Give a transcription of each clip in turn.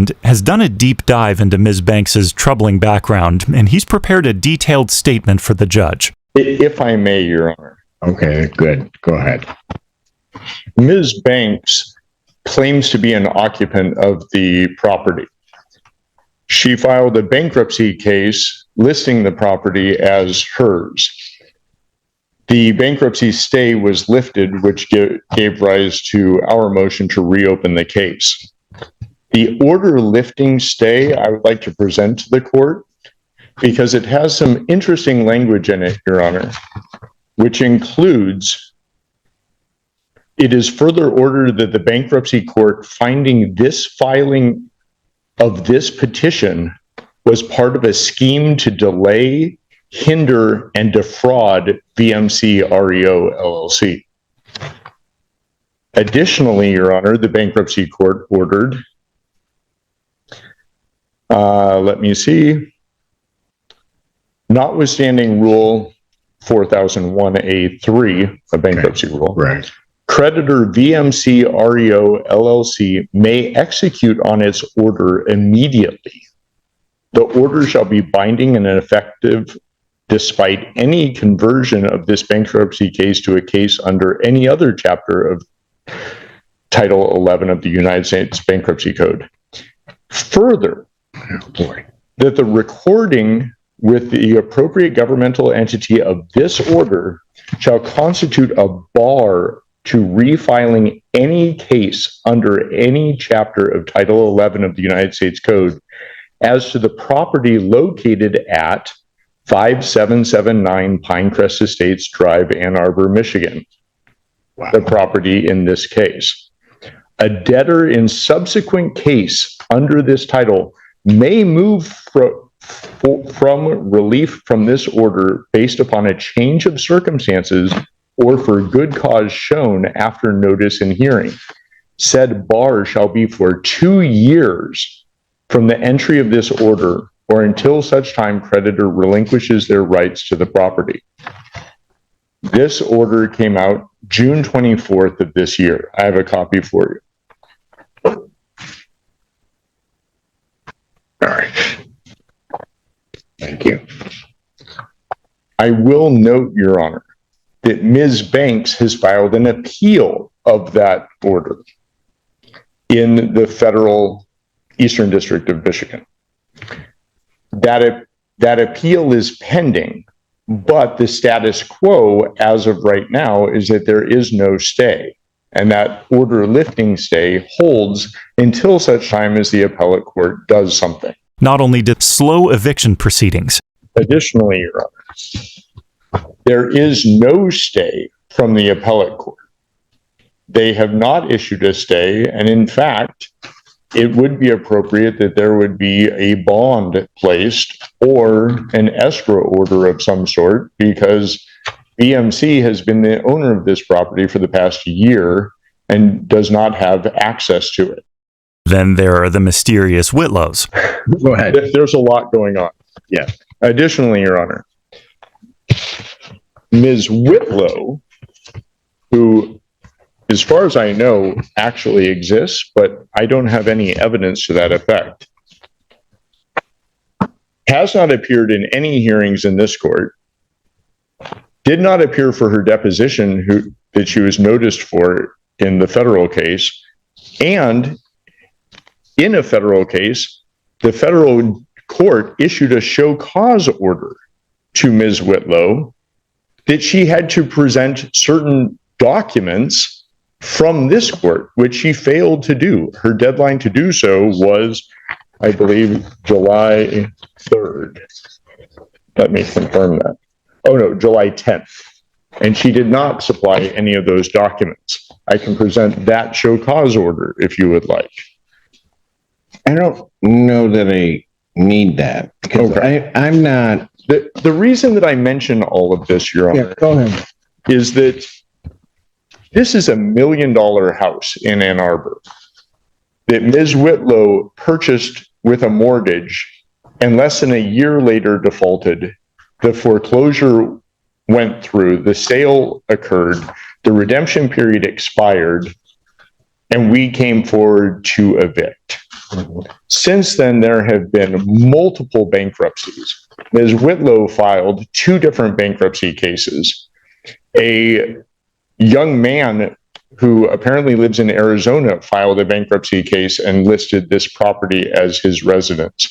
Maryland, has done a deep dive into Ms. Banks's troubling background, and he's prepared a detailed statement for the judge. If I may, Your Honor. Okay, good. Go ahead. Ms. Banks claims to be an occupant of the property. She filed a bankruptcy case listing the property as hers. The bankruptcy stay was lifted, which gave rise to our motion to reopen the case. The order lifting stay I would like to present to the court because it has some interesting language in it, Your Honor, which includes, it is further ordered that the bankruptcy court finding this filing of this petition was part of a scheme to delay, hinder, and defraud VMC REO LLC. Additionally, Your Honor, the bankruptcy court ordered, notwithstanding Rule 4001A3, a bankruptcy rule, Right. creditor VMC REO LLC may execute on its order immediately. The order shall be binding and effective despite any conversion of this bankruptcy case to a case under any other chapter of Title 11 of the United States Bankruptcy Code. Further, that the recording with the appropriate governmental entity of this order shall constitute a bar to refiling any case under any chapter of Title 11 of the United States Code as to the property located at 5779 Pinecrest Estates Drive, Ann Arbor, Michigan. Wow. The property in this case. A debtor in subsequent case under this title may move from relief from this order based upon a change of circumstances or for good cause shown after notice and hearing. Said bar shall be for 2 years from the entry of this order or until such time creditor relinquishes their rights to the property. This order came out June 24th of this year. I have a copy for you. All right. Thank you. I will note, Your Honor, that Ms. Banks has filed an appeal of that order in the federal Eastern District of Michigan. That appeal is pending, but the status quo as of right now is that there is no stay, and that order lifting stay holds until such time as the appellate court does something. Not only did slow eviction proceedings. Additionally, Your Honor, there is no stay from the appellate court. They have not issued a stay, and in fact, it would be appropriate that there would be a bond placed or an escrow order of some sort, because BMC has been the owner of this property for the past year and does not have access to it. Then there are the mysterious Whitlows. Go ahead. There's a lot going on. Yeah. Additionally, Your Honor, Ms. Whitlow, who, as far as I know, actually exists, but I don't have any evidence to that effect, has not appeared in any hearings in this court, did not appear for her deposition that she was noticed for in the federal case, and in a federal case, the federal court issued a show cause order to Ms. Whitlow that she had to present certain documents from this court, which she failed to do. Her deadline to do so was, I believe, July 3rd. Let me confirm that. Oh no, July 10th. And she did not supply any of those documents. I can present that show cause order if you would like. I don't know that I need that. Okay. I'm not. The reason that I mention all of this, Your Honor, Go ahead. is that this is $1 million house in Ann Arbor that Ms. Whitlow purchased with a mortgage and less than a year later defaulted. The foreclosure went through, the sale occurred, the redemption period expired, and we came forward to evict. Since then, there have been multiple bankruptcies. Ms. Whitlow filed 2 different bankruptcy cases. A young man who apparently lives in Arizona filed a bankruptcy case and listed this property as his residence.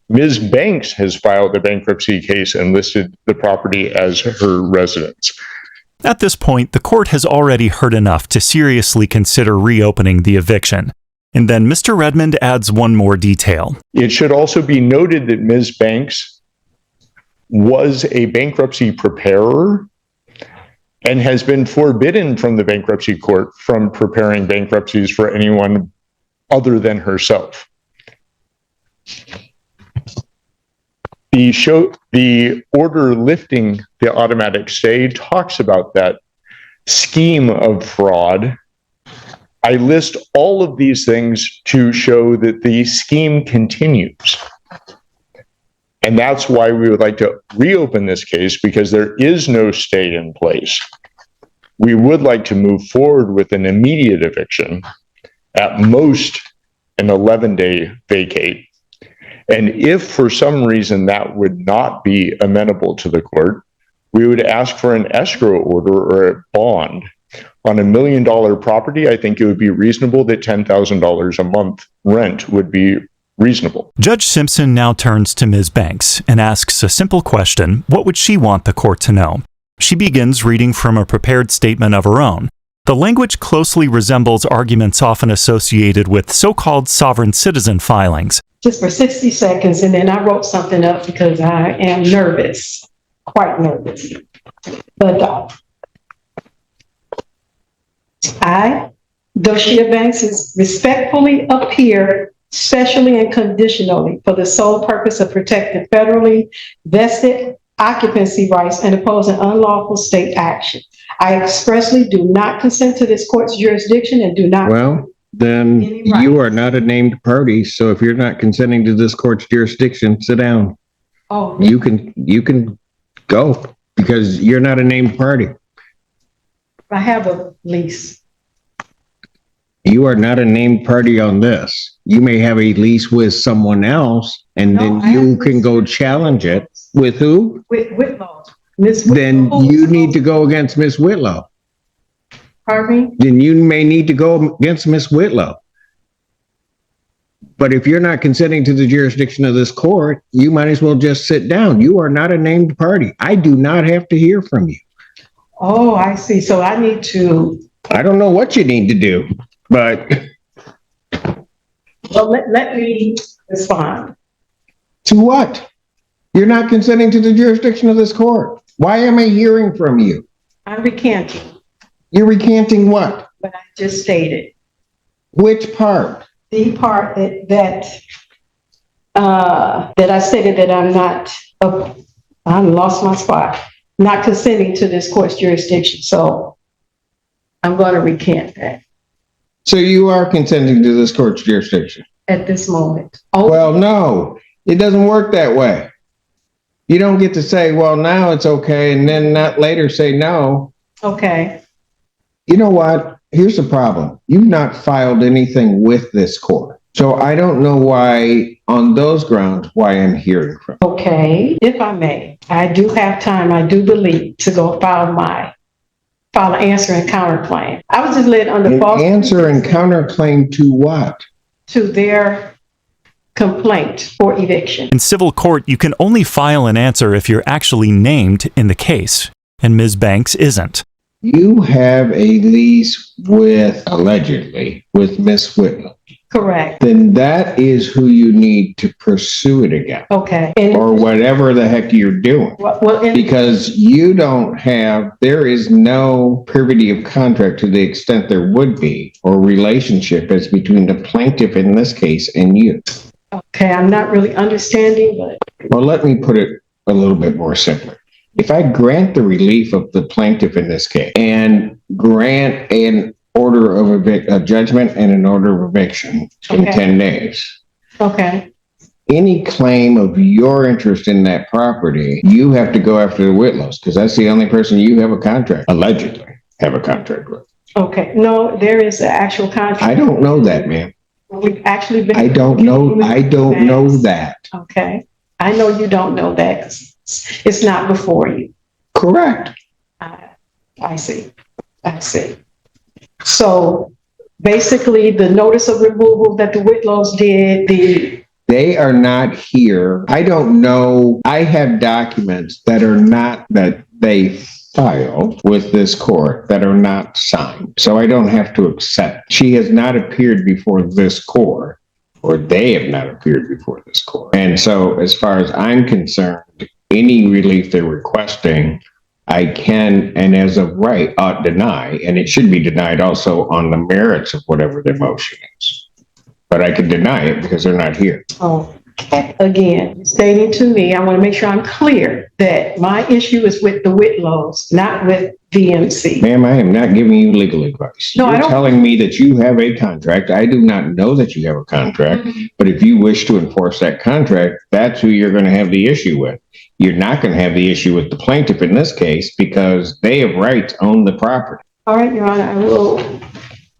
Ms. Banks has filed a bankruptcy case and listed the property as her residence. At this point, the court has already heard enough to seriously consider reopening the eviction. And then Mr. Redmond adds one more detail. It should also be noted that Ms. Banks was a bankruptcy preparer and has been forbidden from the bankruptcy court from preparing bankruptcies for anyone other than herself. The order lifting the automatic stay talks about that scheme of fraud. I list all of these things to show that the scheme continues. And that's why we would like to reopen this case, because there is no stay in place. We would like to move forward with an immediate eviction, at most an 11-day vacate. And if for some reason that would not be amenable to the court, we would ask for an escrow order or a bond. On $1 million property, I think it would be reasonable that $10,000 a month rent would be reasonable. Judge Simpson now turns to Ms. Banks and asks a simple question: what would she want the court to know? She begins reading from a prepared statement of her own. The language closely resembles arguments often associated with so-called sovereign citizen filings. Just for 60 seconds, and then I wrote something up because I am nervous, quite nervous. But I, Doshia Banks, is respectfully appear specially and conditionally for the sole purpose of protecting federally vested occupancy rights and opposing unlawful state action. I expressly do not consent to this court's jurisdiction and do not. Well, then you are not a named party. So if you're not consenting to this court's jurisdiction, sit down. Oh, You can go because you're not a named party. I have a lease. You are not a named party on this. You may have a lease with someone else, and No, then you can go challenge it. With who? With Whitlow. Ms. Whitlow. Then you need to go against Miss Whitlow. Pardon me? Then you may need to go against Miss Whitlow. But if you're not consenting to the jurisdiction of this court, you might as well just sit down. You are not a named party. I do not have to hear from you. Oh, I see. So I need to. I don't know what you need to do, but. Well, let me respond. To what? You're not consenting to the jurisdiction of this court. Why am I hearing from you? I'm recanting You're recanting what? what I just stated. Which part? The part that I stated that I'm not, I lost my spot, not consenting to this court's jurisdiction. So I'm going to recant that So you are consenting to this court's jurisdiction? at this moment. Oh, Well, no, it doesn't work that way. You don't get to say, well, now it's okay, and then not later say no. okay. You know what? Here's the problem. You've not filed anything with this court. So I don't know why, on those grounds, why I'm hearing from you. Okay. If I may, I do have time, I do believe, to go file an answer and counterclaim. I was just led under false. An answer and counterclaim to what? To their complaint for eviction. In civil court, you can only file an answer if you're actually named in the case, and Ms. Banks isn't. You have a lease with, allegedly, with Miss Whitlow. Correct. Then that is who you need to pursue it against. Okay. Or whatever the heck you're doing. Well, Because you don't have, there is no privity of contract to the extent there would be, or relationship as between the plaintiff in this case and you. okay, I'm not really understanding, but Well, let me put it a little bit more simpler. If I grant the relief of the plaintiff in this case and grant an order of a judgment and an order of eviction in Okay. 10 days, okay. any claim of your interest in that property, you have to go after the Whitlows because that's the only person you have a contract, allegedly have a contract with. Okay. No, there is an actual contract. I don't know that, ma'am. We've actually been. I don't know that. Okay. I know you don't know that 'cause it's not before you. Correct. I see. I see. So basically, the notice of removal that the Whitlows did, They are not here. I don't know. I have documents that are not, that they filed with this court that are not signed. So I don't have to accept. She has not appeared before this court, or they have not appeared before this court. And so as far as I'm concerned, any relief they're requesting, I can, and as of right, ought deny, and it should be denied also on the merits of whatever their motion is. But I can deny it because they're not here. again, stating to me, I want to make sure I'm clear that my issue is with the Whitlows, not with VMC. Ma'am, I am not giving you legal advice. No, I You're don't. telling me that you have a contract. I do not know that you have a contract, but if you wish to enforce that contract, that's who you're going to have the issue with. You're not going to have the issue with the plaintiff in this case because they have right to own the property. All right, Your Honor, I will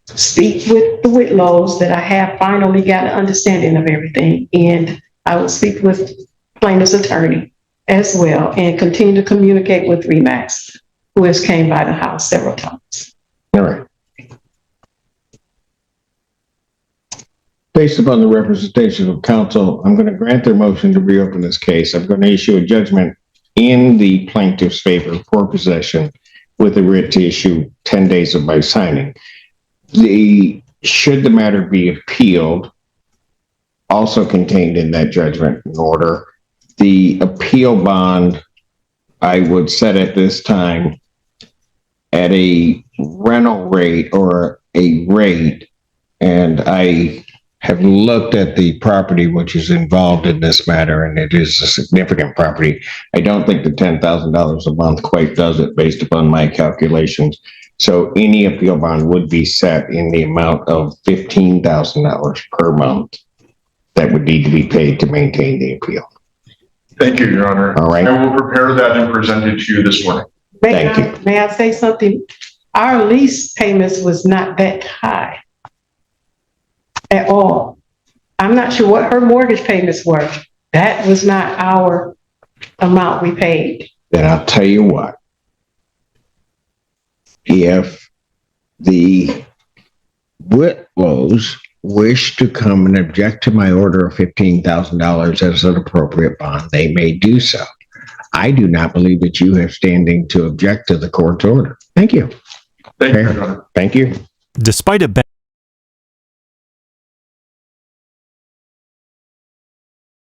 speak with the Whitlows that I have finally got an understanding of everything. And I will speak with plaintiff's attorney as well and continue to communicate with RE/MAX, who has came by the house several times. All right. Based upon the representation of counsel, I'm going to grant their motion to reopen this case. I'm going to issue a judgment in the plaintiff's favor for possession with a writ to issue 10 days of my signing. Should the matter be appealed, also contained in that judgment in order, the appeal bond, I would set at this time at a rental rate or a rate, and I have looked at the property which is involved in this matter, and it is a significant property. I don't think the $10,000 a month quite does it based upon my calculations. So any appeal bond would be set in the amount of $15,000 per month that would need to be paid to maintain the appeal. Thank you, Your Honor. All right. I will prepare that and present it to you this morning. Thank you. May I say something? Our lease payments was not that high at all. I'm not sure what her mortgage payments were. That was not our amount we paid. Then I'll tell you what. If the Whitlows wish to come and object to my order of $15,000 as an appropriate bond, they may do so. I do not believe that you have standing to object to the court's order. Thank you. Thank you, Your Honor. Thank you. Despite a